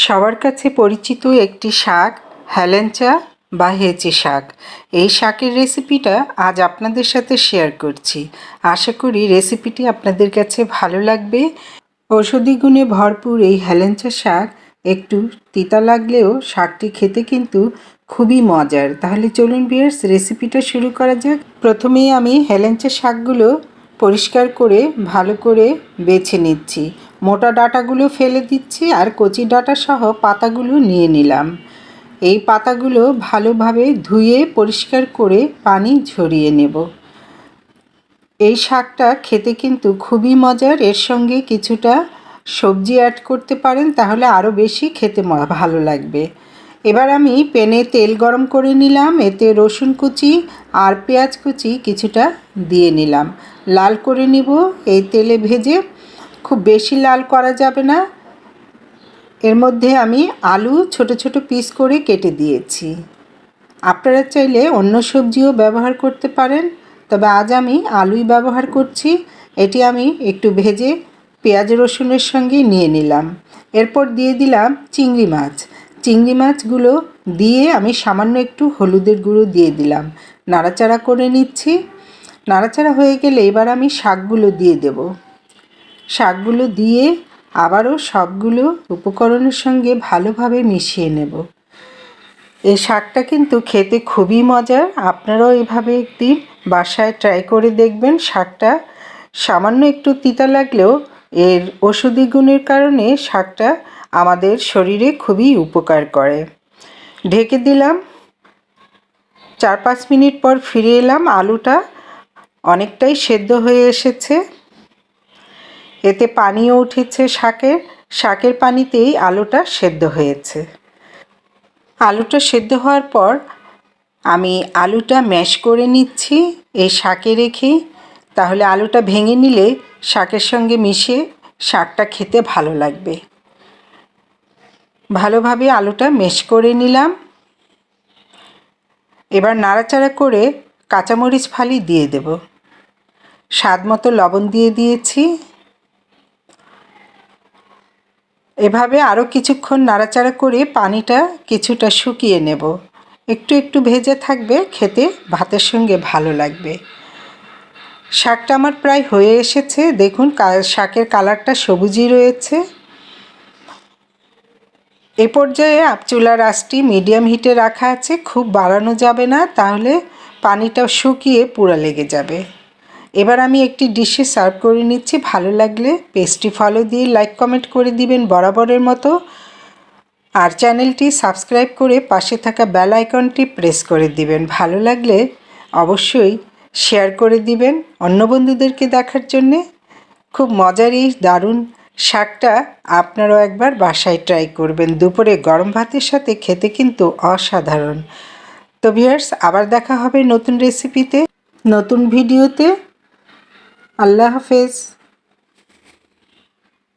সবার কাছে পরিচিত একটি শাক হেলেঞ্চা বা হেঁচে শাক। এই শাকের রেসিপিটা আজ আপনাদের সাথে শেয়ার করছি। আশা করি রেসিপিটি আপনাদের কাছে ভালো লাগবে। ঔষধি গুণে ভরপুর এই হেলেঞ্চা শাক একটু তিতা লাগলেও শাকটি খেতে কিন্তু খুবই মজার। তাহলে চলুন ভিউয়ার্স, রেসিপিটা শুরু করা যাক। প্রথমেই আমি হেলেঞ্চা শাকগুলো পরিষ্কার করে ভালো করে বেছে নিচ্ছি। মোটা ডাঁটাগুলো ফেলে দিচ্ছি আর কচি ডাঁটা সহ পাতাগুলো নিয়ে নিলাম। এই পাতাগুলো ভালোভাবে ধুয়ে পরিষ্কার করে পানি ঝরিয়ে নেব। এই শাকটা খেতে কিন্তু খুবই মজার। এর সঙ্গে কিছুটা সবজি অ্যাড করতে পারেন, তাহলে আরও বেশি খেতে ভালো লাগবে। এবার আমি প্যানে তেল গরম করে নিলাম। এতে রসুন কুচি আর পেঁয়াজ কুচি কিছুটা দিয়ে নিলাম। লাল করে নিব এই তেলে ভেজে। খুব বেশি লাল করা যাবে না। এর মধ্যে আমি আলু ছোট ছোট পিস করে কেটে দিয়েছি। আপনারা চাইলে অন্য সবজিও ব্যবহার করতে পারেন, তবে আজ আমি আলুই ব্যবহার করছি। এটি আমি একটু ভেজে পেঁয়াজ রসুনের সঙ্গে নিয়ে নিলাম। এরপর দিয়ে দিলাম চিংড়ি মাছ। চিংড়ি মাছগুলো দিয়ে আমি সামান্য একটু হলুদের গুঁড়ো দিয়ে দিলাম। নাড়াচাড়া করে নিচ্ছি। নাড়াচাড়া হয়ে গেলে এবার আমি শাকগুলো দিয়ে দেব। শাকগুলো দিয়ে আবারও সবগুলো উপকরণের সঙ্গে ভালোভাবে মিশিয়ে নেব। এই শাকটা কিন্তু খেতে খুবই মজার। আপনারাও এভাবে একদিন বাসায় ট্রাই করে দেখবেন। শাকটা সামান্য একটু তিতা লাগলেও এর ঔষধি গুণের কারণে শাকটা আমাদের শরীরে খুবই উপকার করে। ঢেকে দিলাম। 4-5 মিনিট পর ফিরে এলাম। আলুটা অনেকটাই সেদ্ধ হয়ে এসেছে। এতে পানিও উঠেছে শাকের পানিতেই আলুটা সেদ্ধ হয়েছে। আলুটা সেদ্ধ হওয়ার পর আমি আলুটা ম্যাশ করে নিচ্ছি এই শাকে রেখে। তাহলে আলুটা ভেঙে নিলে শাকের সঙ্গে মিশে শাকটা খেতে ভালো লাগবে। ভালোভাবে আলুটা ম্যাশ করে নিলাম। এবার নাড়াচাড়া করে কাঁচামরিচ ফালি দিয়ে দেব। স্বাদ মতো লবণ দিয়ে দিয়েছি। এভাবে আরও কিছুক্ষণ নাড়াচাড়া করে পানিটা কিছুটা শুকিয়ে নেব। একটু একটু ভেজে থাকবে, খেতে ভাতের সঙ্গে ভালো লাগবে। শাকটা আমার প্রায় হয়ে এসেছে। দেখুন শাকের কালারটা সবুজই রয়েছে। এ পর্যায়ে চুলার আঁচটি মিডিয়াম হিটে রাখা আছে। খুব বাড়ানো যাবে না, তাহলে পানিটা শুকিয়ে পুড়া লেগে যাবে। এবার আমি একটি ডিশে সার্ভ করে নিচ্ছি। ভালো লাগলে পেজটি ফলো দিয়ে লাইক কমেন্ট করে দিবেন বরাবরের মতো। আর চ্যানেলটি সাবস্ক্রাইব করে পাশে থাকা বেল আইকনটি প্রেস করে দিবেন। ভালো লাগলে অবশ্যই শেয়ার করে দিবেন অন্য বন্ধুদেরকে দেখার জন্যে। খুব মজার এই দারুণ শাকটা আপনারাও একবার বাসায় ট্রাই করবেন। দুপুরে গরম ভাতের সাথে খেতে কিন্তু অসাধারণ। তো ভিউয়ার্স, আবার দেখা হবে নতুন রেসিপিতে, নতুন ভিডিওতে। আল্লাহ হাফেজ।